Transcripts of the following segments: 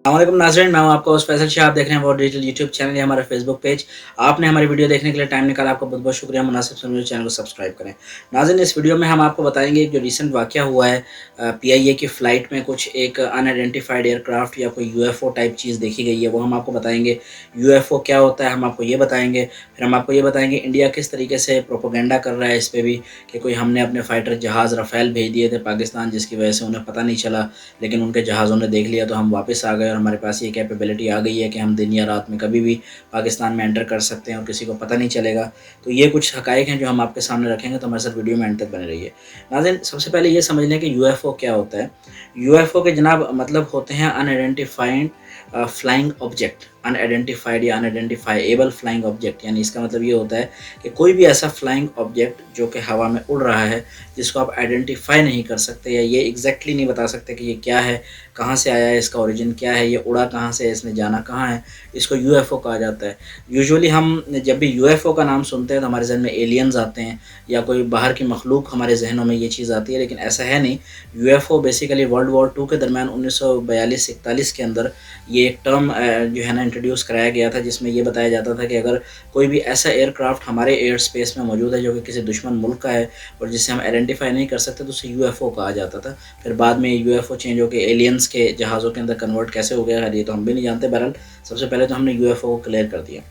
अस्सलामुअलैकुम नाज़रीन, मैं हूं आपका होस्ट फैसल शाह। आप देख रहे हैं वर्ल्ड डिजिटल यूट्यूब चैनल या हमारा फेसबुक पेज। आपने हमारी वीडियो देखने के लिए टाइम निकाला, आपका बहुत बहुत शुक्रिया। मुनासिब समझे चैनल को सब्सक्राइब करें। नाज़रीन, इस वीडियो में हम आपको बताएंगे एक जो रिसेंट वाक़या हुआ है। पीआईए की फ़्लाइट में कुछ एक अनआइडेंटिफाइड एयरक्राफ्ट या कोई यूएफओ टाइप चीज़ देखी गई है, वो हम आपको बताएंगे। यूएफओ क्या होता है हम आपको ये बताएंगे। फिर हम आपको ये बताएंगे इंडिया किस तरीके से प्रोपोगंडा कर रहा है इस पर भी, कि कोई हमने अपने फाइटर जहाज़ राफ़ेल भेज दिए थे पाकिस्तान, जिसकी वजह से उन्हें पता नहीं चला, लेकिन उनके जहाज़ों ने देख लिया तो हम वापस आ गए और हमारे पास ये कैपेबिलिटी आ गई है कि हम दिन या रात में कभी भी पाकिस्तान में एंटर कर सकते हैं और किसी को पता नहीं चलेगा। तो ये कुछ हक़ाइक़ हैं जो हम आपके सामने रखेंगे, तो हमारे साथ वीडियो में एंड तक बने रहिए। नाज़रीन, सबसे पहले ये समझ लें कि यूएफओ क्या होता है। यूएफओ के जनाब मतलब होते हैं अनआइडेंटिफाइड फ्लाइंग ऑब्जेक्ट। अनआइडेंटिफाइड या अनआइडेंटिफाइएबल फ्लाइंग ऑब्जेक्ट, यानी इसका मतलब ये होता है कि कोई भी ऐसा फ्लाइंग ऑब्जेक्ट जो कि हवा में उड़ रहा है, जिसको आप आइडेंटिफाई नहीं कर सकते या ये एग्जैक्टली नहीं बता सकते कि ये क्या है, कहाँ से आया है, इसका ओरिजिन क्या है, ये उड़ा कहाँ से है, इसने जाना कहाँ है, इसको यूएफओ कहा जाता है। यूजुअली हम जब भी यूएफओ का नाम सुनते हैं तो हमारे जहन में एलियंस आते हैं या कोई बाहर की मखलूक हमारे जहनों में ये चीज़ आती है, लेकिन ऐसा है नहीं। UFO basically world war two के दरमियान 1942-41 के अंदर ये एक टर्म जो है ना इंट्रोड्यूस कराया गया था, जिसमें ये बताया जाता था कि अगर कोई भी ऐसा एयरक्राफ्ट हमारे एयर स्पेस में मौजूद है जो कि किसी दुश्मन मुल्क का है और जिसे हम आइडेंटिफाई नहीं कर सकते, तो उसे यूएफओ कहा जाता था। फिर बाद में यूएफओ चेंज होकर एलियंस के जहाज़ों के अंदर कन्वर्ट कैसे हो गया है ये तो हम भी नहीं जानते। बहरहाल सबसे पहले तो हमने यूएफओ को क्लियर कर दिया।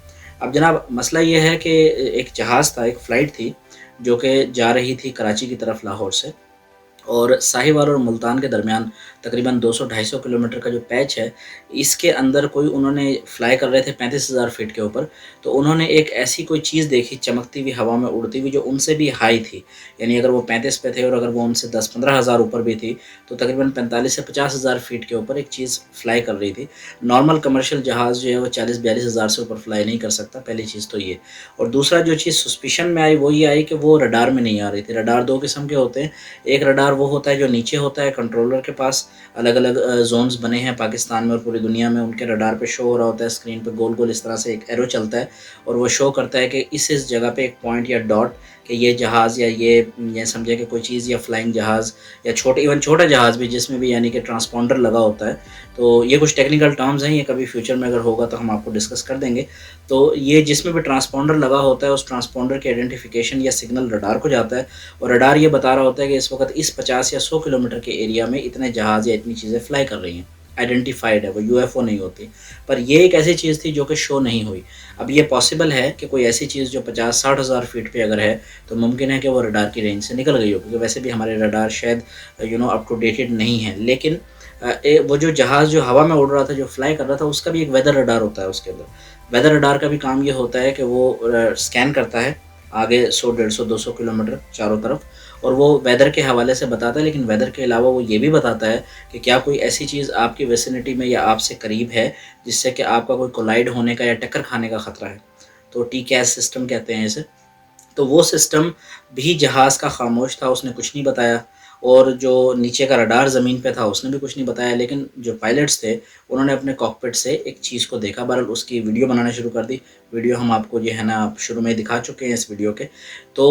अब जनाब मसला ये है कि एक जहाज़ था, एक फ़्लाइट थी जो कि जा रही थी कराची की तरफ लाहौर से, और साहिवाल और मुल्तान के दरमियान तकरीबन 200-250 किलोमीटर का जो पैच है, इसके अंदर कोई उन्होंने फ्लाई कर रहे थे 35,000 फीट के ऊपर। तो उन्होंने एक ऐसी कोई चीज़ देखी चमकती हुई हवा में उड़ती हुई, जो उनसे भी हाई थी। यानी अगर वो 35 पे थे और अगर वो उनसे 10-15 हज़ार ऊपर भी थी, तो तकरीबन 45 से 50 हज़ार फीट के ऊपर एक चीज़ फ्लाई कर रही थी। नॉर्मल कमर्शियल जहाज़ जो है वो 40-42 हज़ार से ऊपर फ्लाई नहीं कर सकता, पहली चीज़ तो ये। और दूसरा जो चीज़ सस्पिशन में आई वो ये आई कि वो रडार में नहीं आ रही थी। रडार 2 किस्म के होते हैं। एक रडार वो होता है जो नीचे होता है कंट्रोलर के पास, अलग-अलग ज़ोन्स बने हैं पाकिस्तान में और पूरी दुनिया में, उनके रडार पे शो हो रहा होता है स्क्रीन पे गोल-गोल इस तरह से एक एरो चलता है और वो शो करता है कि इस जगह पे एक पॉइंट या डॉट, कि ये जहाज़ या ये समझिए कि कोई चीज़ या फ्लाइंग जहाज़ या छोटे इवन छोटा जहाज़ भी जिसमें भी यानी कि ट्रांसपोंडर लगा होता है। तो ये कुछ टेक्निकल टर्म्स हैं, ये कभी फ्यूचर में अगर होगा तो हम आपको डिस्कस कर देंगे। तो ये जिसमें भी ट्रांसपोंडर लगा होता है, उस ट्रांसपोंडर के आइडेंटिफिकेशन या सिग्नल रडार को जाता है और रडार ये बता रहा होता है कि इस वक्त इस 50 या 100 किलोमीटर के एरिया में इतने जहाज़ या इतनी चीज़ें फ्लाई कर रही हैं। आइडेंटिफाइड है, वो यूएफओ नहीं होती। पर ये एक ऐसी चीज़ थी जो कि शो नहीं हुई। अब ये पॉसिबल है कि कोई ऐसी चीज़ जो 50-60 हज़ार फीट पे अगर है, तो मुमकिन है कि वो रडार की रेंज से निकल गई हो, क्योंकि वैसे भी हमारे रडार शायद अप टू डेटेड नहीं है। लेकिन वो जो जहाज़ जो हवा में उड़ रहा था, जो फ्लाई कर रहा था, उसका भी एक वेदर रडार होता है उसके अंदर। वेदर रडार का भी काम ये होता है कि वो स्कैन करता है आगे 100, 150, 200 किलोमीटर चारों तरफ, और वो वेदर के हवाले से बताता है। लेकिन वेदर के अलावा वो ये भी बताता है कि क्या कोई ऐसी चीज़ आपकी विसिनिटी में या आपसे करीब है, जिससे कि आपका कोई कोलाइड होने का या टक्कर खाने का ख़तरा है। तो टीकैस सिस्टम कहते हैं इसे। तो वो सिस्टम भी जहाज़ का ख़ामोश था, उसने कुछ नहीं बताया, और जो नीचे का रडार ज़मीन पे था उसने भी कुछ नहीं बताया। लेकिन जो पायलट्स थे उन्होंने अपने कॉकपिट से एक चीज़ को देखा। बहरहाल उसकी वीडियो बनाना शुरू कर दी। वीडियो हम आपको जो है ना शुरू में दिखा चुके हैं इस वीडियो के। तो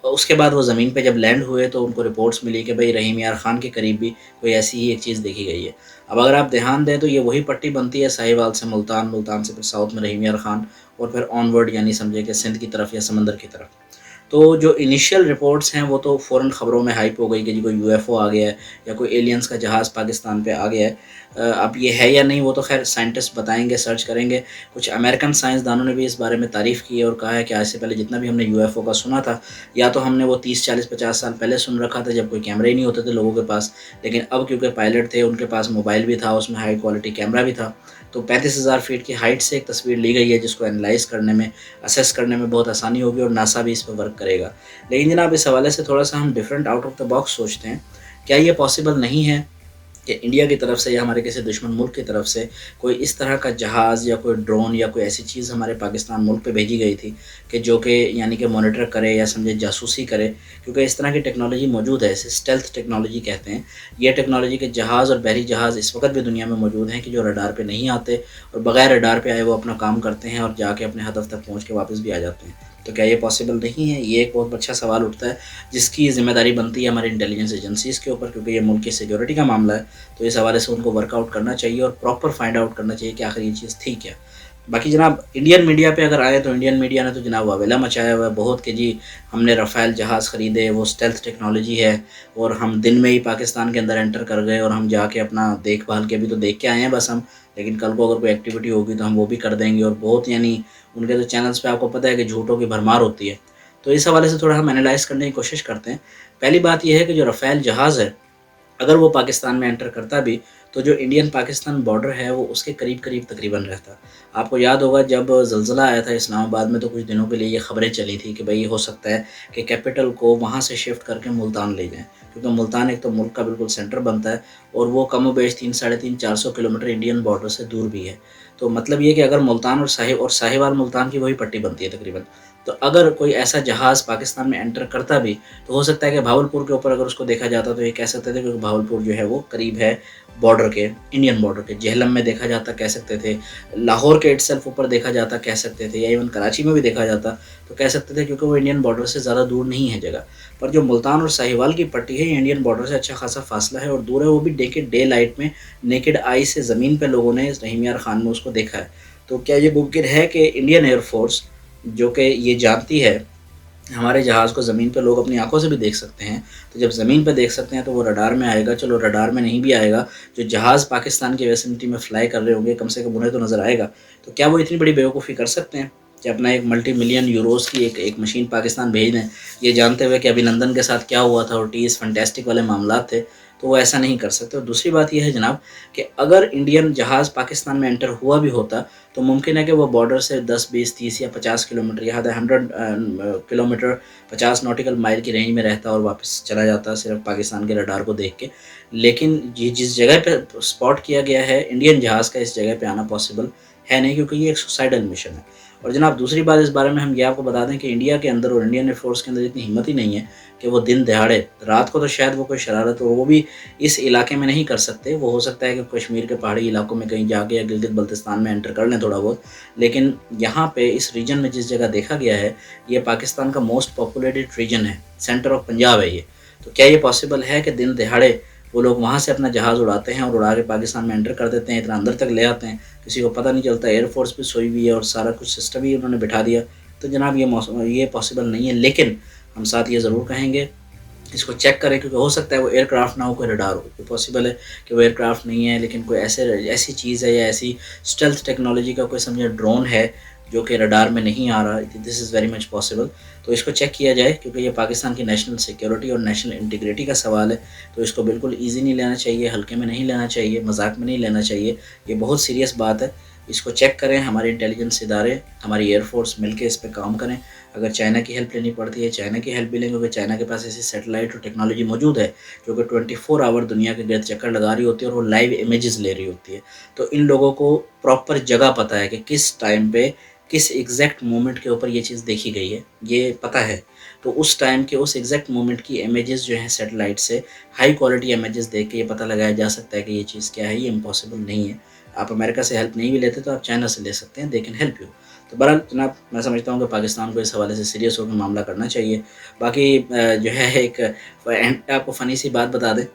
उसके बाद वो ज़मीन पे जब लैंड हुए तो उनको रिपोर्ट्स मिली कि भाई रहीम यार ख़ान के करीब भी कोई ऐसी ही एक चीज़ देखी गई है। अब अगर आप ध्यान दें तो ये वही पट्टी बनती है साहिवाल से मुल्तान, मुल्तान से फिर साउथ में रहीम यार ख़ान और फिर ऑनवर्ड, यानी समझे कि सिंध की तरफ या समंदर की तरफ। तो जो इनिशियल रिपोर्ट्स हैं वो तो फ़ौरन ख़बरों में हाइप हो गई कि जी कोई यूएफओ आ गया है या कोई एलियंस का जहाज़ पाकिस्तान पे आ गया है। अब ये है या नहीं वो तो ख़ैर साइंटिस्ट बताएँगे, सर्च करेंगे। कुछ अमेरिकन साइंसदानों ने भी इस बारे में तारीफ़ की है और कहा है कि आज से पहले जितना भी हमने यूएफओ का सुना था, या तो हमने वो 30, 40, 50 साल पहले सुन रखा था जब कोई कैमरे ही नहीं होते थे लोगों के पास। लेकिन अब क्योंकि पायलट थे, उनके पास मोबाइल भी था, उसमें हाई क्वालिटी कैमरा भी था, तो 35,000 फीट की हाइट से एक तस्वीर ली गई है जिसको एनालाइज़ करने में, असेस करने में बहुत आसानी होगी और नासा भी इस पे वर्क करेगा। लेकिन जनाब इस हवाले से थोड़ा-सा हम different out of the box सोचते हैं। क्या ये पॉसिबल नहीं है कि इंडिया की तरफ से या हमारे किसी दुश्मन मुल्क की तरफ से कोई इस तरह का जहाज़ या कोई ड्रोन या कोई ऐसी चीज़ हमारे पाकिस्तान मुल्क पे भेजी गई थी कि जो कि यानी कि मॉनिटर करे या समझे जासूसी करे, क्योंकि इस तरह की टेक्नोलॉजी मौजूद है, इसे स्टेल्थ टेक्नोलॉजी कहते हैं। ये टेक्नोलॉजी के जहाज़ और बहरी जहाज़ इस वक्त भी दुनिया में मौजूद हैं कि जो रडार पे नहीं आते और बगैर रडार पे आए वो अपना काम करते हैं और जाके अपने हदफ तक पहुँच के वापस भी आ जाते हैं। तो क्या ये पॉसिबल नहीं है? ये एक बहुत अच्छा सवाल उठता है जिसकी ज़िम्मेदारी बनती है हमारी इंटेलिजेंस एजेंसीज़ के ऊपर, क्योंकि ये मुल्क की सिक्योरिटी का मामला है। तो इस हवाले से उनको वर्कआउट करना चाहिए और प्रॉपर फाइंड आउट करना चाहिए कि आखिर ये चीज़ थी क्या। बाकी जनाब इंडियन मीडिया पे अगर आए तो इंडियन मीडिया ने तो जनाब वावेला मचाया हुआ है बहुत कि जी हमने रफ़ाल जहाज़ ख़रीदे, वो स्टेल्थ टेक्नोलॉजी है और हम दिन में ही पाकिस्तान के अंदर एंटर कर गए और हम जाके अपना देखभाल के अभी तो देख के आए हैं बस हम, लेकिन कल को अगर कोई एक्टिविटी होगी तो हम वो भी कर देंगे। और बहुत यानी उनके तो चैनल्स पे आपको पता है कि झूठों की भरमार होती है। तो इस हवाले से थोड़ा हम एनालाइज़ करने की कोशिश करते हैं। पहली बात ये है कि जो रफ़ाल जहाज़ है, अगर वो पाकिस्तान में एंटर करता भी, तो जो इंडियन पाकिस्तान बॉर्डर है वो उसके करीब-करीब तकरीबन रहता। आपको याद होगा जब ज़िलज़ला आया था इस्लामाबाद में तो कुछ दिनों के लिए ये खबरें चली थी कि भई हो सकता है कि कैपिटल को वहाँ से शिफ्ट करके मुल्तान ले जाएँ। क्योंकि मुल्तान एक तो मुल्क का बिल्कुल सेंटर बनता है और वो कमोबेश 3 साढ़े 3 400 किलोमीटर इंडियन बॉर्डर से दूर भी है। तो मतलब ये कि अगर मुल्तान और साहिवाल मुल्तान की वही पट्टी बनती है तकरीबन। तो अगर कोई ऐसा जहाज़ पाकिस्तान में एंटर करता भी, तो हो सकता है कि भावलपुर के ऊपर अगर उसको देखा जाता तो ये कह सकते थे क्योंकि भावलपुर जो है वो करीब है बॉर्डर के, इंडियन बॉर्डर के। जेहलम में देखा जाता कह सकते थे, लाहौर के इटसेल्फ ऊपर देखा जाता कह सकते थे, या इवन कराची में भी देखा जाता तो कह सकते थे क्योंकि वो इंडियन बॉर्डर से ज़्यादा दूर नहीं है जगह। पर जो मुल्तान और साहिवाल की पट्टी है ये इंडियन बॉर्डर से अच्छा खासा फासला है और दूर है, वो भी डे लाइट में नेकेड आई से ज़मीन पे लोगों ने रहीम यार खान में उसको देखा है। तो क्या ये मुमकिन है कि इंडियन एयरफोर्स जो कि ये जानती है हमारे जहाज़ को ज़मीन पे लोग अपनी आँखों से भी देख सकते हैं, तो जब ज़मीन पे देख सकते हैं तो वो रडार में आएगा। चलो रडार में नहीं भी आएगा, जो जहाज़ पाकिस्तान की विसिनिटी में फ़्लाई कर रहे होंगे कम से कम उन्हें तो नज़र आएगा। तो क्या वो इतनी बड़ी बेवकूफ़ी कर सकते हैं कि अपना एक मल्टी मिलियन यूरोज़ की एक मशीन पाकिस्तान भेज दें, ये जानते हुए कि अभिनंदन के साथ क्या हुआ था और टी इज़ फैंटास्टिक वाले मामलात थे, तो वो ऐसा नहीं कर सकते। और दूसरी बात ये है जनाब कि अगर इंडियन जहाज़ पाकिस्तान में एंटर हुआ भी होता, तो मुमकिन है कि वो बॉर्डर से 10, 20, 30 या 50 किलोमीटर या 100 किलोमीटर 50 नॉटिकल माइल की रेंज में रहता और वापस चला जाता सिर्फ पाकिस्तान के रडार को देख के। लेकिन ये जिस जगह पे स्पॉट किया गया है इंडियन जहाज़ का, इस जगह पे आना पॉसिबल है नहीं क्योंकि ये एक सुसाइडल मिशन है। और जनाब दूसरी बात इस बारे में हम ये आपको बता दें कि इंडिया के अंदर और इंडियन एयरफोर्स के अंदर इतनी हिम्मत ही नहीं है कि वो दिन दहाड़े, रात को तो शायद वो कोई शरारत और वो भी इस इलाके में नहीं कर सकते। वो हो सकता है कि कश्मीर के पहाड़ी इलाकों में कहीं जाके या गिलगित बल्तिस्तान में एंटर कर लें थोड़ा बहुत, लेकिन यहाँ पे इस रीजन में जिस जगह देखा गया है ये पाकिस्तान का मोस्ट पॉपुलेटेड रीजन है, सेंटर ऑफ पंजाब है ये। तो क्या ये पॉसिबल है कि दिन दहाड़े वो लोग वहाँ से अपना जहाज़ उड़ाते हैं और उड़ा के पाकिस्तान में एंटर कर देते हैं, इतना अंदर तक ले आते हैं, किसी को पता नहीं चलता, एयरफोर्स भी सोई हुई है और सारा कुछ सिस्टम ही उन्होंने बिठा दिया। तो जनाब ये पॉसिबल नहीं है। लेकिन हम साथ ये ज़रूर कहेंगे इसको चेक करें क्योंकि हो सकता है वो एयरक्राफ्ट ना हो, कोई रडार हो। तो पॉसिबल है कि वो एयरक्राफ्ट नहीं है लेकिन कोई ऐसी चीज़ है या ऐसी स्टेल्थ टेक्नोलॉजी का कोई समझे ड्रोन है जो कि रडार में नहीं आ रहा। This is very much possible. तो इसको चेक किया जाए क्योंकि ये पाकिस्तान की नेशनल सिक्योरिटी और नेशनल इंटीग्रिटी का सवाल है। तो इसको बिल्कुल ईजी नहीं लेना चाहिए, हल्के में नहीं लेना चाहिए, मजाक में नहीं लेना चाहिए। ये बहुत सीरियस बात है। इसको चेक करें, हमारे इंटेलिजेंस इदारे, हमारी एयरफोर्स मिलकर इस पर काम करें। अगर चाइना की हेल्प लेनी पड़ती है चाइना की हेल्प भी लेंगे क्योंकि चाइना के पास ऐसी सैटेलाइट और टेक्नोलॉजी मौजूद है जो कि 24 आवर दुनिया के गिर्द चक्कर लगा रही होती है और वो लाइव इमेजेस ले रही होती है। तो इन लोगों को प्रॉपर जगह पता है कि किस टाइम पे किस एग्जैक्ट मोमेंट के ऊपर ये चीज़ देखी गई है, ये पता है। तो उस टाइम के उस एग्जैक्ट मोमेंट की इमेजेस जो हैं सैटेलाइट से हाई क्वालिटी इमेजेस देख के ये पता लगाया जा सकता है कि ये चीज़ क्या है, ये इम्पॉसिबल नहीं है। आप अमेरिका से हेल्प नहीं भी लेते तो आप चाइना से ले सकते हैं, दे कैन हेल्प यू। तो बहरहाल जनाब मैं समझता हूँ कि पाकिस्तान को इस हवाले से सीरियस होकर मामला करना चाहिए। बाकी जो है एक एंड पे आपको फ़नी सी बात बता दें,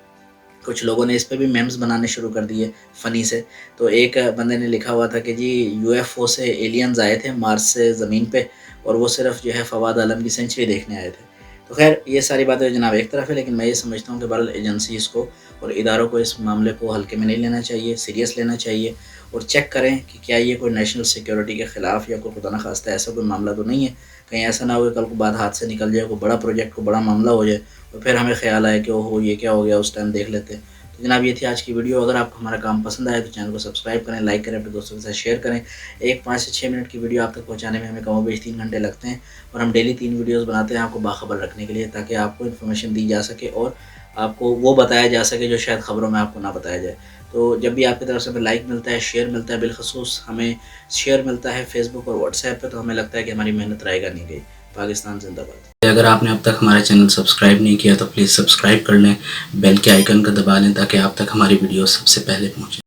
कुछ लोगों ने इस पे भी मेम्स बनाने शुरू कर दिए फ़नी से। तो एक बंदे ने लिखा हुआ था कि जी यूएफओ से एलियंस आए थे मार्स से ज़मीन पे और वो सिर्फ जो है फवाद आलम की सेंचुरी देखने आए थे। तो खैर ये सारी बातें जनाब एक तरफ है, लेकिन मैं ये समझता हूँ कि बहरहाल एजेंसीज़ को और इदारों को इस मामले को हल्के में नहीं लेना चाहिए, सीरियस लेना चाहिए और चेक करें कि क्या ये कोई नेशनल सिक्योरिटी के ख़िलाफ़ या कोई खुदा न खास्ता ऐसा कोई मामला तो नहीं है। कहीं ऐसा ना हो कि कल को बात हाथ से निकल जाए, कोई बड़ा प्रोजेक्ट को बड़ा मामला हो जाए और फिर हमें ख्याल आए कि ओहो ये क्या हो गया, उस टाइम देख लेते। तो जनाब ये थी आज की वीडियो। अगर आपको हमारा काम पसंद आए तो चैनल को सब्सक्राइब करें, लाइक करें, अपने दोस्तों के साथ शेयर करें। एक 5 से 6 मिनट की वीडियो आप तक पहुंचाने में हमें कमोबेश 3 घंटे लगते हैं और हम डेली 3 वीडियोस बनाते हैं आपको बाखबर रखने के लिए, ताकि आपको इन्फॉर्मेशन दी जा सके और आपको वो बताया जा सके जो शायद ख़बरों में आपको ना बताया जाए। तो जब भी आपकी तरफ से हमें लाइक मिलता है, शेयर मिलता है, बिलखसूस हमें शेयर मिलता है फेसबुक और व्हाट्सएप पे, तो हमें लगता है कि हमारी मेहनत रहेगा नहीं गई। पाकिस्तान जिंदाबाद। अगर आपने अब तक हमारा चैनल सब्सक्राइब नहीं किया तो प्लीज़ सब्सक्राइब कर लें, बेल के आइकन को दबा लें ताकि आप तक हमारी वीडियो सबसे पहले पहुँचे।